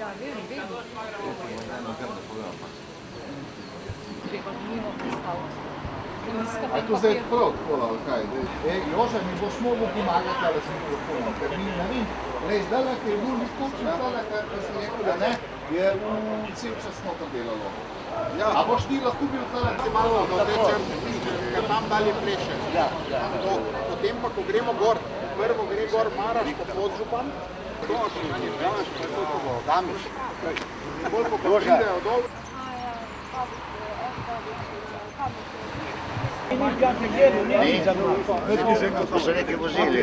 Ja, vem. Treba nujno predstaviti. A je to zdaj prav tako, ali kaj? Jože, mi boš mogel pomagati, ali sem telefonom, ker mi ne vem. Lej, zdaj, ker je bil točno zdaj, ker sem rekel, da ne, je cel čas noto delalo. A boš ti lahko bil zdaj? Se malo do te črte, ker tam dalje pleše. Potem pa, ko gremo gor, prvo gre gor Maraš, pa Podžupan. Damiš. Bolj pa pridejo dol. To so neki vozili.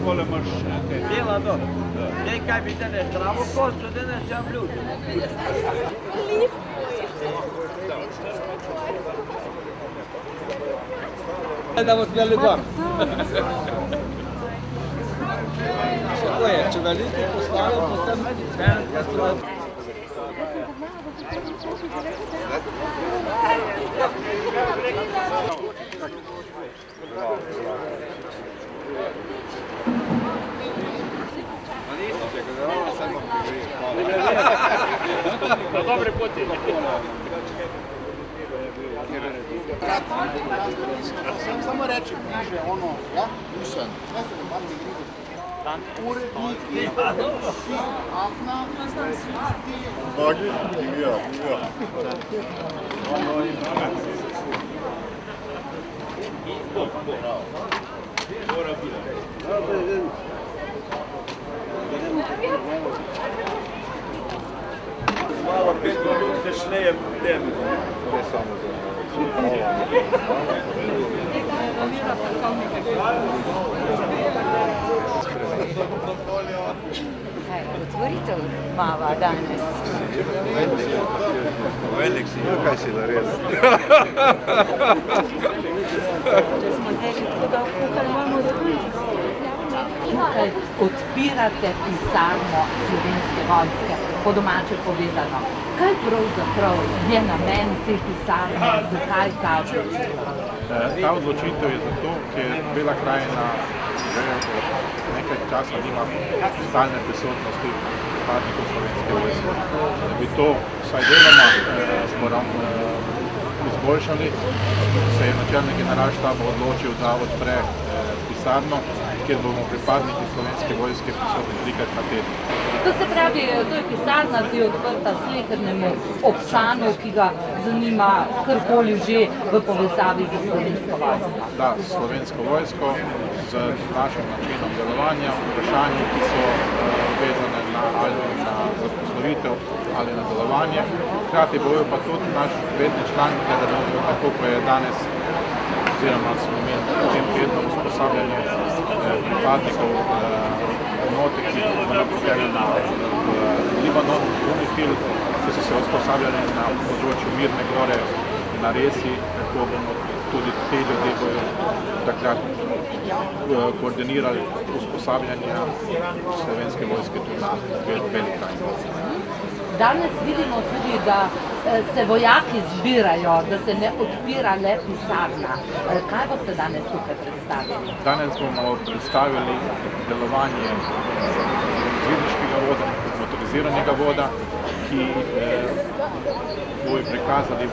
Pole imaš dela do. Nekaj bi te ne zdravo kosto, da ne sam ljudi. Da boš smeli gor. Kako je, če veliki postavil, potem Na dobre poti. Samo reči, bliže ono, ja? Dušan. Ne se ne mam ne grizi. Urednik, Afna, Bagi? Ja. malo 5 minut dešneje tem. Ne samo za Kaj, otvoritev mava danes. Velik si, kaj si naredil? Če smo zdaj že tako dolgo, kar imamo tukaj odpirate pisarno Slovenske vojske, po domače povedano. Kaj pravzaprav je namen te pisarne, zakaj ta odločitev? Ta odločitev je zato, ker Bela krajina že nekaj časa nima stalne prisotnosti pripadnikov Slovenske vojske. Da bi to vsaj deloma izboljšali, se je načelnik generalštaba odločil, da odpre pisarno, kjer bomo pripadniki Slovenske vojske prisotni 3-krat na teden. To se pravi, to je pisarna, ki je odprta slehernemu občanu, ki ga zanima karkoli že v povezavi z Slovensko vojsko. Da, s Slovensko vojsko, z našim načinom delovanja, vprašanji, ki so vezane ali na zaposlovitev ali na delovanje. Hkrati bojo pa tudi naš vedni član, tako ko je danes, oziroma smo imeli v tem tednu usposabljanje pripadnikov enote, ki so napotene na Libanon, UNIFIL, ki so se usposabljali na področju Mirne gore na Resi, tako bomo tudi te ljudje bojo takrat koordinirali usposabljanje Slovenske vojske tudi na Beli krajini. Danes vidimo tudi, da se vojaki zbirajo, da se ne odpira le pisarna. Kaj boste danes tukaj predstavili? Danes bomo predstavili delovanje izvidniškega voda, motoriziranega voda, ki bojo prikazali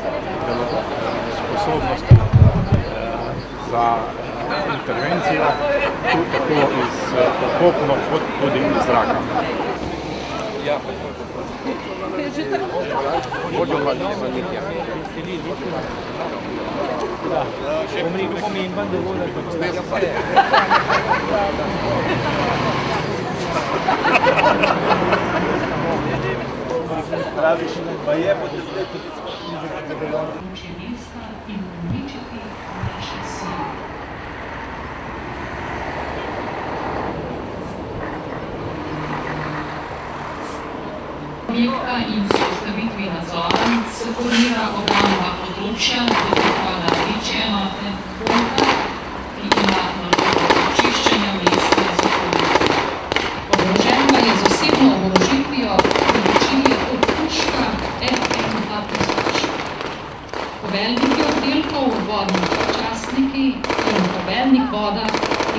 sposobnosti za intervencijo, tudi tako iz okopno kot tudi iz zraka. Ja, praviš, pa je po zdaj tudi objekta in vzpostavitvi nadzora se koordinira obramba področja, kot pripada večje enote, polka, ki ima nalogo očiščenja mesta z okolico. Oborožen pa je z osebno oborožitvijo, pri večini je to puška FM-2 1000. Poveljniki oddelkov vodnih častnih oklepniki in poveljnik voda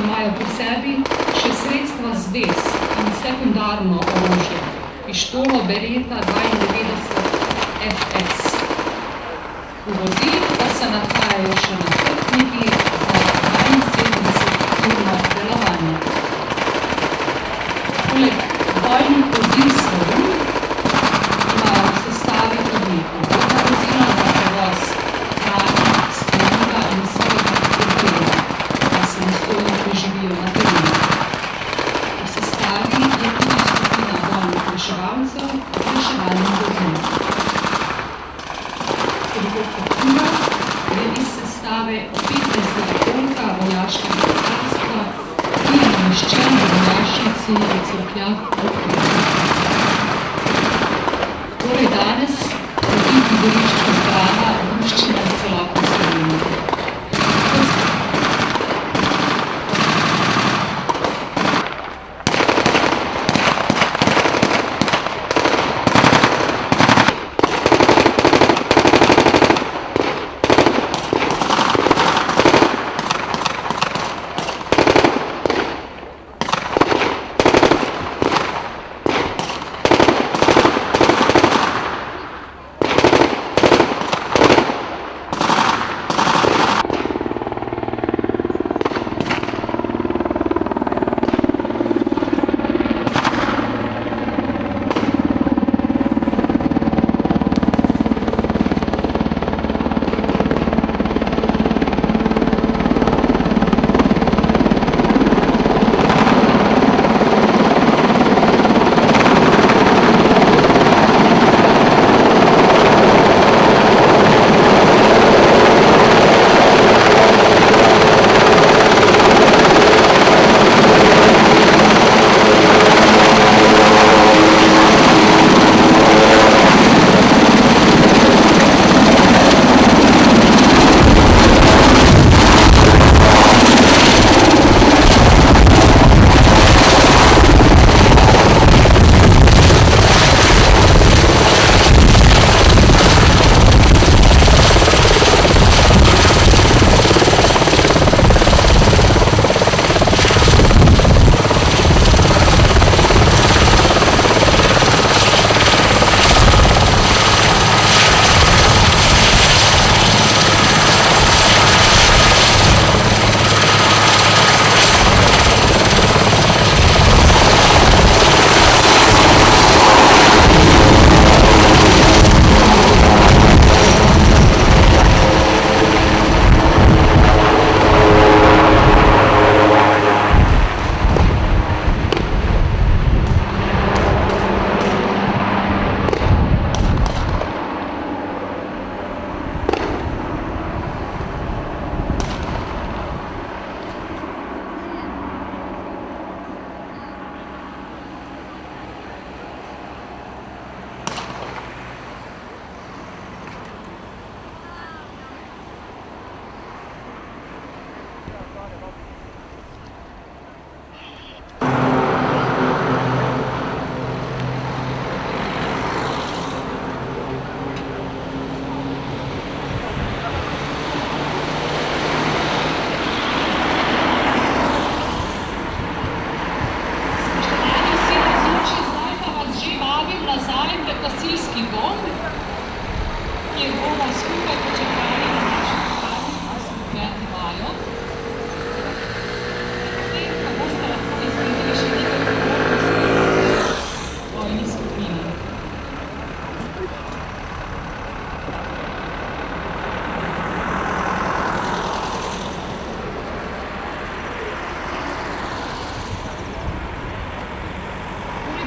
imajo pri sebi še sredstva zvez in sekundarno orožje, pištolo Beretta 92 FS. V vozilu pa se nahajajo še naklepniki za 72-urno delovanje. Poleg bojnih vozil Svarun imajo v sestavi tudi obrobna vozila za prevoz hrane, streliva in svojega predelja, da samostojno preživijo na terenu. V sestavi je tudi skupina bojnih reševalcev z reševalnim vozilom. Helikoptertura je iz sestave 15. polka vojaškega letalstva, ki je nameščen v vojašnici v Cerkljah ob Krku. Torej danes je biti gorišča zbrana druščina v celotni Sloveniji.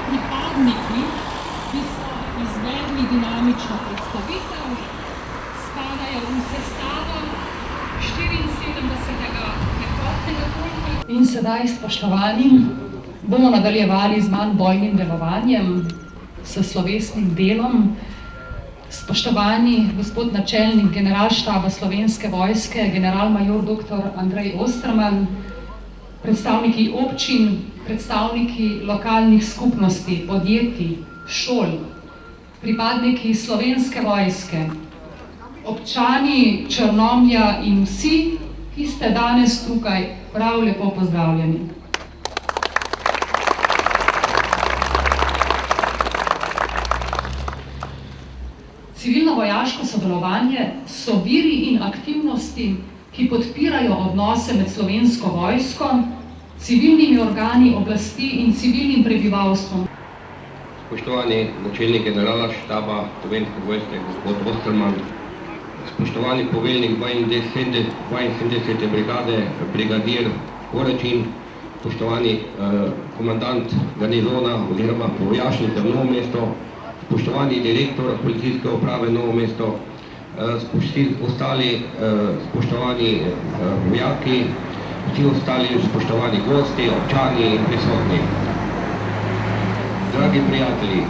Pripadniki, ki so izvedli dinamično predstavitev, spadajo v sestavo 74. pehotnega polka. In sedaj, spoštovani, bomo nadaljevali z manj bojnim delovanjem, s slovesnim delom. Spoštovani gospod načelnik Generalštaba Slovenske vojske, generalmajor dr. Andrej Osterman, predstavniki občin, predstavniki lokalnih skupnosti, podjetij, šol, pripadniki Slovenske vojske, občani Črnomlja in vsi, ki ste danes tukaj prav lepo pozdravljeni. Civilno-vojaško sodelovanje so viri in aktivnosti, ki podpirajo odnose med Slovensko vojsko, civilnimi organi oblasti in civilnim prebivalstvom. Spoštovani načelnik generala štaba Slovenske vojske, gospod Osterman, spoštovani poveljnik 72. brigade, brigadir Korečin, spoštovani komandant garnizona oziroma vojašnice Novo mesto, spoštovani direktor policijske uprave Novo mesto, ostali spoštovani vojaki, vsi ostali spoštovani gosti, občani in prisotni. Dragi prijatelji,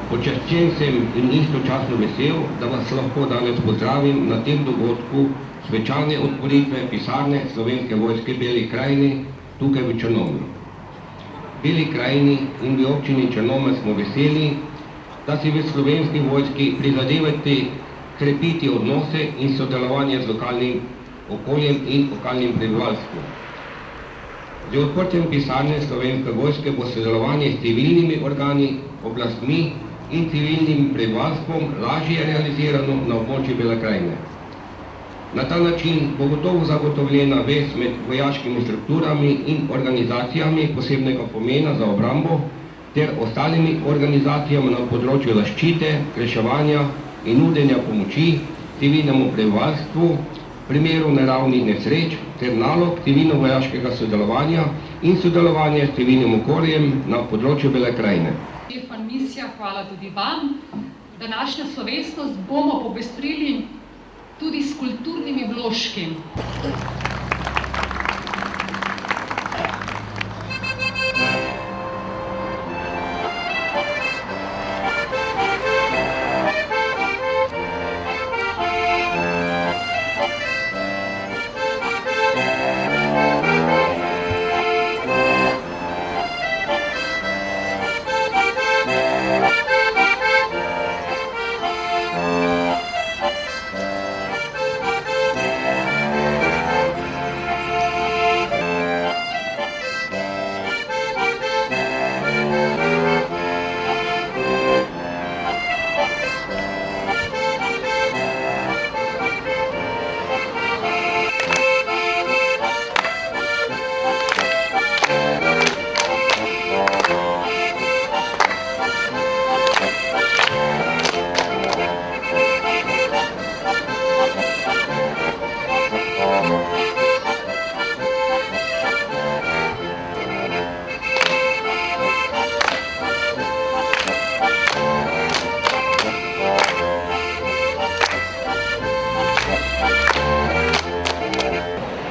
počaščen sem in istočasno vesel, da vas lahko danes pozdravim na tem dogodku svečane otvoritve pisarne Slovenske vojske Beli krajini tukaj v Črnomlju. V Beli krajini in v občini Črnomelj smo veseli, da si v Slovenski vojski prizadevate krepiti odnose in sodelovanje z lokalnim okoljem in lokalnim prebivalstvom. Z odprtjem pisarne Slovenske vojske bo sodelovanje s civilnimi organi, oblastmi in civilnim prebivalstvom lažje realizirano na območju Bele krajine. Na ta način bo gotovo zagotovljena vez med vojaškimi strukturami in organizacijami posebnega pomena za obrambo ter ostalimi organizacijami na področju zaščite, reševanja in nudenja pomoči civilnemu prebivalstvu v primeru naravnih nesreč ter nalog civilno-vojaškega sodelovanja in sodelovanja s civilnim okoljem na področju Bele krajine. Stefan Misja, hvala tudi vam. Današnjo slovesnost bomo popestrili tudi s kulturnimi vložki.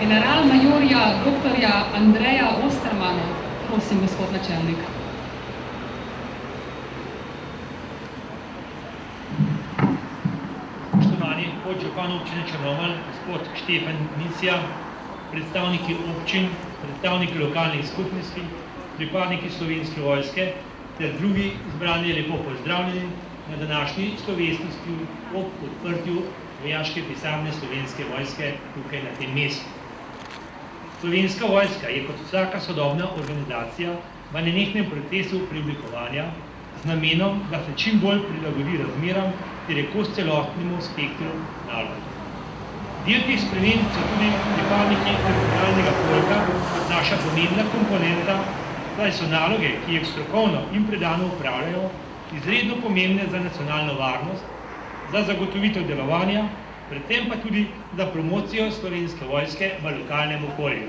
General-majorja dr. Andreja Ostermana, prosim, gospod načelnik. Spoštovani podžupan občine Črnomelj, gospod Stefan Misja, predstavniki občin, predstavniki lokalnih skupnosti, pripadniki Slovenske vojske ter drugi izbrani, lepo pozdravljeni na današnji slovesnosti ob odprtju vojaške pisarne Slovenske vojske tukaj na tem mestu. Slovenska vojska je kot vsaka sodobna organizacija v nenehnem procesu preoblikovanja z namenom, da se čim bolj prilagodi razmeram ter je kos celotnemu spektru nalog. Del teh sprememb so tudi pripadniki teritorialnega polka kot naša pomembna komponenta, saj so naloge, ki jih strokovno in predano upravljajo, izredno pomembne za nacionalno varnost, za zagotovitev delovanja, predvsem pa tudi za promocijo Slovenske vojske v lokalnem okolju.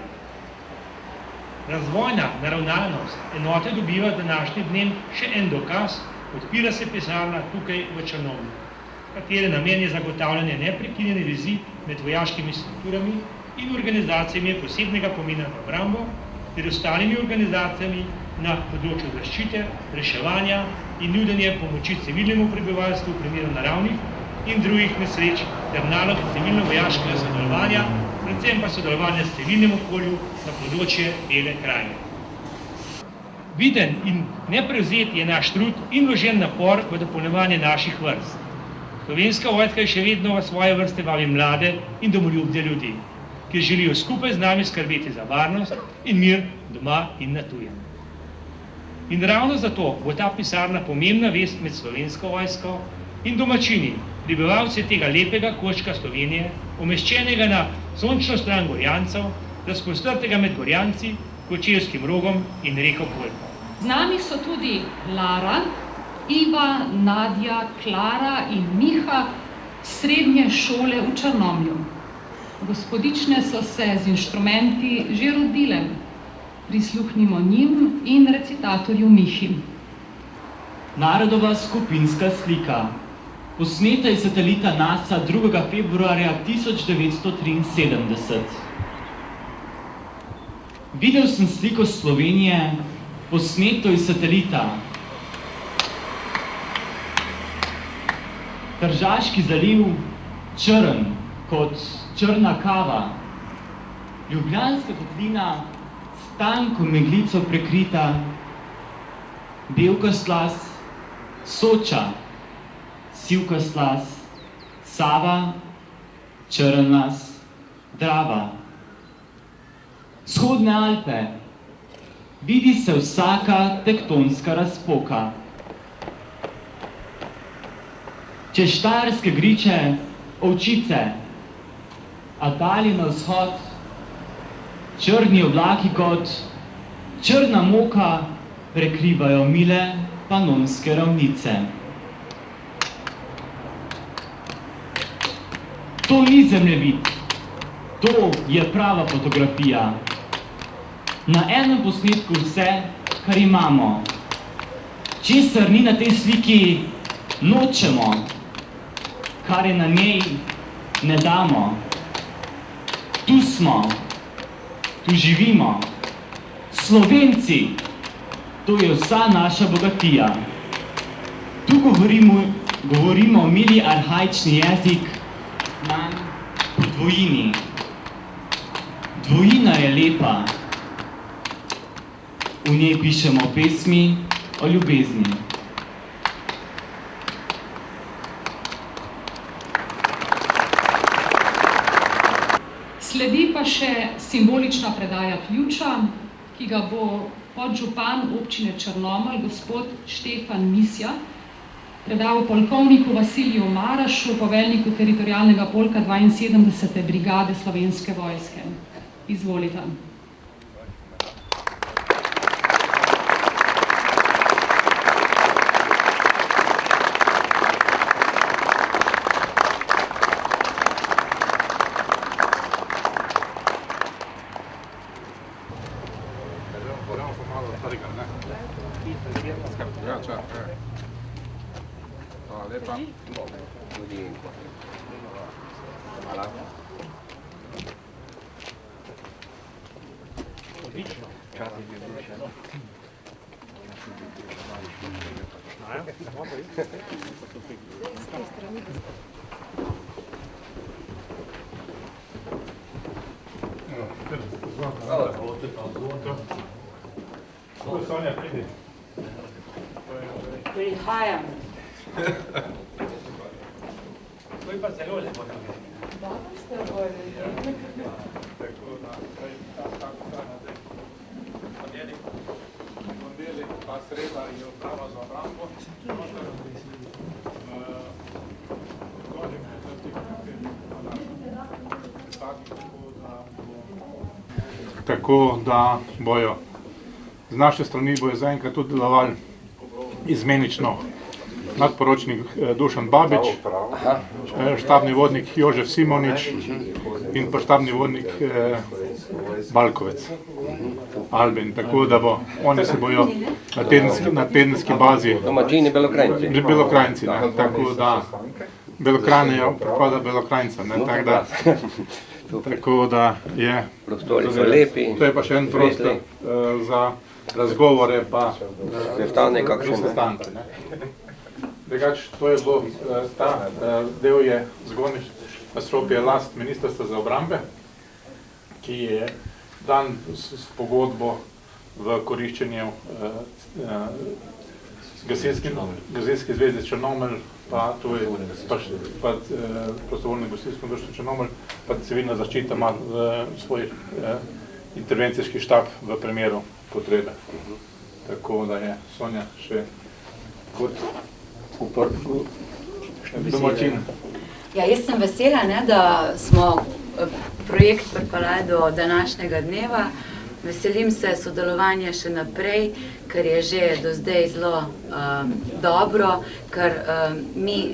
Razvojna naravnanost enote dobiva današnji dnem še en dokaz, odpira se pisarna tukaj v Črnomlju, katere namen je zagotavljanje neprekinjene vezi med vojaškimi strukturami in organizacijami posebnega pomena za obrambo ter ostalimi organizacijami na področju zaščite, reševanja in nudenja pomoči civilnemu prebivalstvu v primeru naravnih in drugih nesreč ter nalog civilno-vojaškega sodelovanja, predvsem pa sodelovanja s civilnim okolju na področje Bele krajine. Viden in neprevzet je naš trud in vložen napor v dopolnjevanje naših vrst. Slovenska vojska je še vedno v svoje vrste vabi mlade in domoljubne ljudi, ki želijo skupaj z nami skrbeti za varnost in mir doma in na tujem. In ravno zato bo ta pisarna pomembna vest med Slovensko vojsko in domačini, prebivalci tega lepega koščka Slovenije, umeščenega na sončno stran Gorjancev, razprostrtega med Gorjanci, Kočevskim Rogom in reko Kolpo. Z nami so tudi Lara, Iva, Nadja, Klara in Miha srednje šole v Črnomlju. Gospodične so se z inštrumenti že rodile. Prisluhnimo njim in recitatorju Mihi. Narodova skupinska slika. Posneta iz satelita NASA 2. februarja 1973. Videl sem sliko Slovenije, posneto iz satelita. Tržaški zaliv, črn kot črna kava. Ljubljanska kotlina, s tanko meglico prekrita. Belkast las, Soča, sivkast las, Sava, črn las, Drava. Vzhodne Alpe. Vidi se vsaka tektonska razpoka. Čez Štajerske griče, ovčice, a dalje na vzhod, črni oblaki kot črna moka prekrivajo mile panonske ravnice. To ni zemljevid, to je prava fotografija. Na enem posnetku vse, kar imamo. Česar ni na tej sliki, nočemo. Kar je na njej, ne damo. Tu smo, tu živimo. Slovenci, to je vsa naša bogatija. Tu govorimo mili arhaični jezik, znan po dvojini. Dvojina je lepa. V njej pišemo pesmi o ljubezni. Sledi pa še simbolična predaja ključa, ki ga bo podžupan občine Črnomelj, gospod Štefan Misja, predal polkovniku Vasiliju Marašu, poveljniku teritorialnega polka 72. brigade Slovenske vojske. Izvolite. Prihajam. To je pa zelo lepo. Ta sreda je uprava za obrambo. Tako da bojo z naše strani bojo zaenkrat tudi delovali izmenično nadporočnik Dušan Babič, štabni vodnik Jožef Simonič in pa štabni vodnik Balkovec Albin, tako da bo, oni se bojo na tedenski bazi. Domačini Belokranjci. Belokranjci, ne, tako da Belokranj je pripada Belokranjcem, ne, tako da je. Prostori so lepi. To je pa še en prostor za razgovore pa sestanke. Drugač, to je bilo, ta del je zgornji nadstropje last Ministrstva za obrambe, ki je dan s pogodbo v koriščenju Gasilske zveze Črnomelj pa to je prostovoljno gasilsko društvo Črnomelj, pa civilna zaščita ima svoj intervencijski štab v primeru potrebe. Tako da je Sonja še kot domačin. Ja, jaz sem vesela, da smo projekt pripeljali do današnjega dneva. Veselim se sodelovanja še naprej, ker je že do zdaj zelo dobro, ker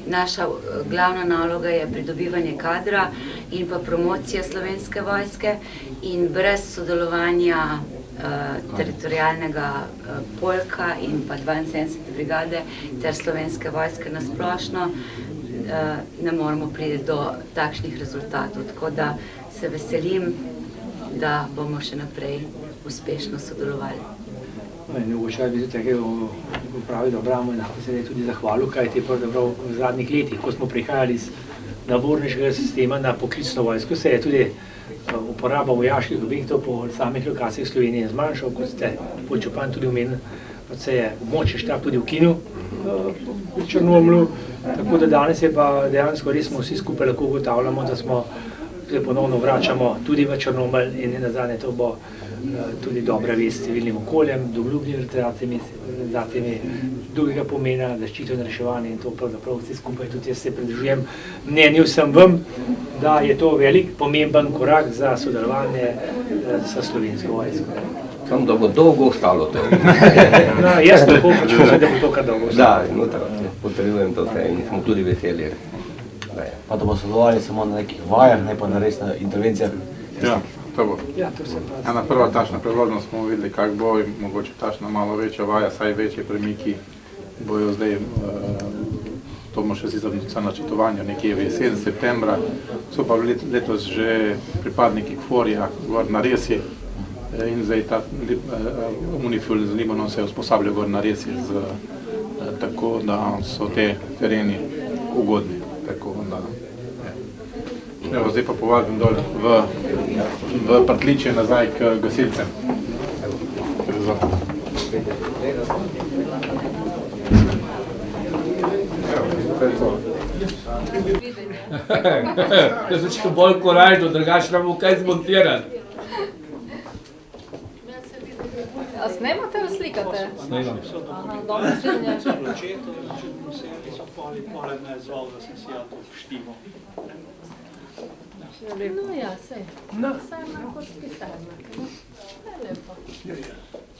naša glavna naloga je pridobivanje kadra in pa promocija Slovenske vojske in brez sodelovanja teritorijalnega polka in pa 72. brigade ter Slovenske vojske nasplošno ne moremo priti do takšnih rezultatov. Tako da se veselim, da bomo še naprej uspešno sodelovali. Mogoče bi se tako upravi, da Abramo se je tudi zahvalil, kaj je pravzaprav v zadnjih letih, ko smo prihajali iz naborniškega sistema na poklicno vojsko, se je tudi uporaba vojaških objektov po samih lokacijah Slovenije zmanjšal, kot ste podžupan tudi omenili, se je območni štab tudi ukinil v Črnomlju, tako da danes je pa dejansko res smo vsi skupaj lahko ugotavljamo, da smo se ponovno vračamo tudi v Črnomelj in nazadnje to bo tudi dobra vest s civilnim okoljem, domoljubnimi organizacijami drugega pomena, zaščito in reševanje in to pravzaprav vsi skupaj tudi jaz se pridružujem mnenju vsem vam, da je to velik, pomemben korak za sodelovanje s Slovensko vojsko. Samo da bo dolgo ostalo to. Jaz lahko počutim, da bo to kar dolgo ostalo. Da, potrebujem to vse in smo tudi veseli. Pa da bo sodelovali samo na nekih vajah, ne pa na res na intervencijah. Ja, to bo. Ena prva tačna priložnost smo videli, kako bo, mogoče tačna malo večja vaja, saj večje premiki bojo zdaj, to bomo še za načrtovanje, nekje v jesen, septembra, so pa letos že pripadniki KFOR-ja gor na Resi in zdaj ta Unifil z Libanon se usposablja gor na Resi, tako da so te tereni ugodni. Evo, zdaj pa povabim dol v Partličje nazaj k gasilcem. Jaz sem še bolj korajno, drugače ne bomo kaj zmontirati. A snemate ali slikate? Snemam. Aha, dobro snemanje. No ja, sej. Saj ima kot pisarna. Lepo.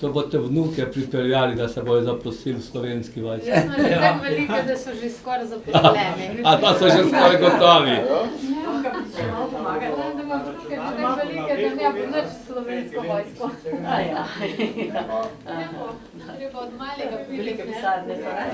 To boste vnuke pripeljali, da se bojo zaposlili v Slovenski vojski. Jaz smo že tako velike, da so že skoraj zaposleni. A to so že skoraj gotovi. Da ima vnuke že tako velike, da ne bo nič Slovensko vojsko. Lepo, treba od malega piliti. Velike pisarne so, ne?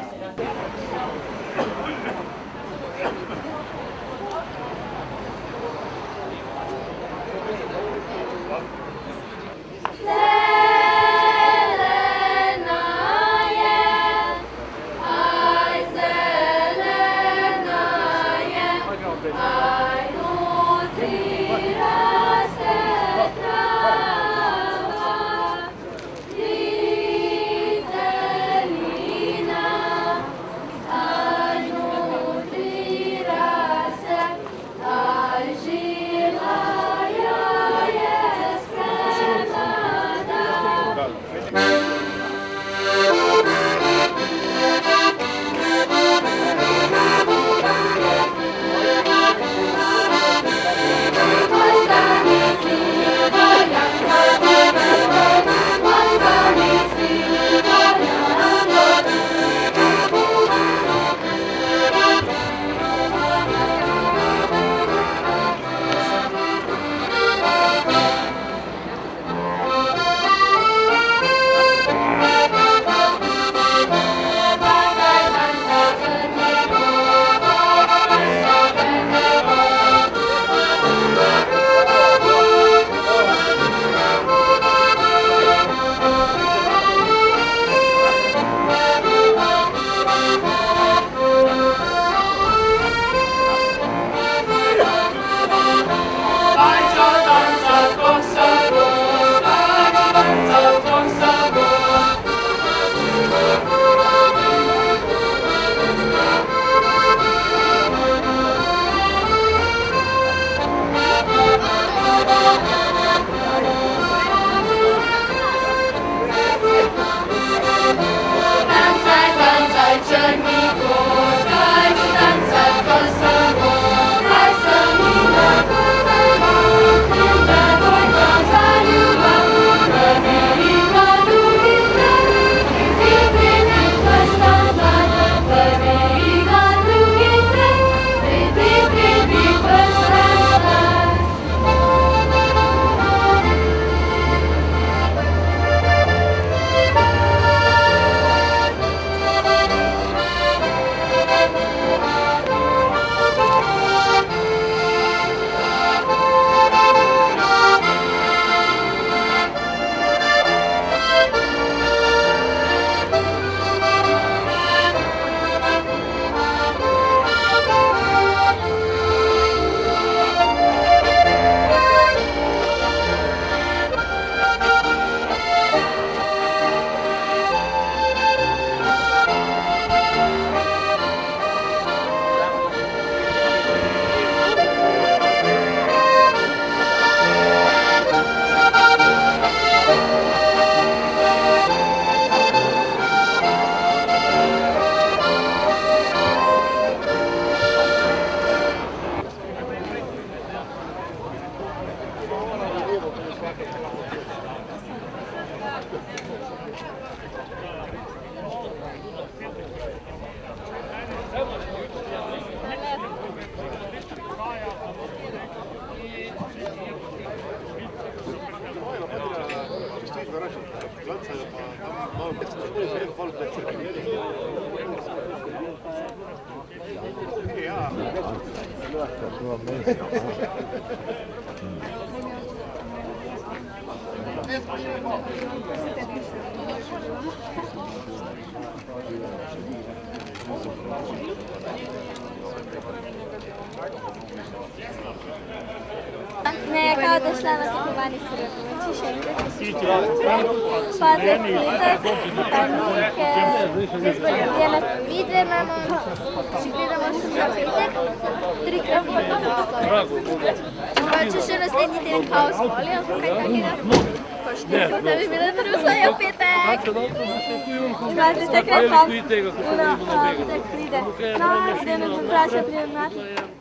Ne, kao da šla na kupovanje sirokovači, še enkrat pa deklitek, panike, zazvoljena. Vidve imamo, še gledamo še na petek, 3 po 200. Mogoče še naslednji teden kao s polijo, kaj takega. Poštevko, da bi bila druga v petek. Imate takrat pa? No, petek pride. No, da ne vpraša pri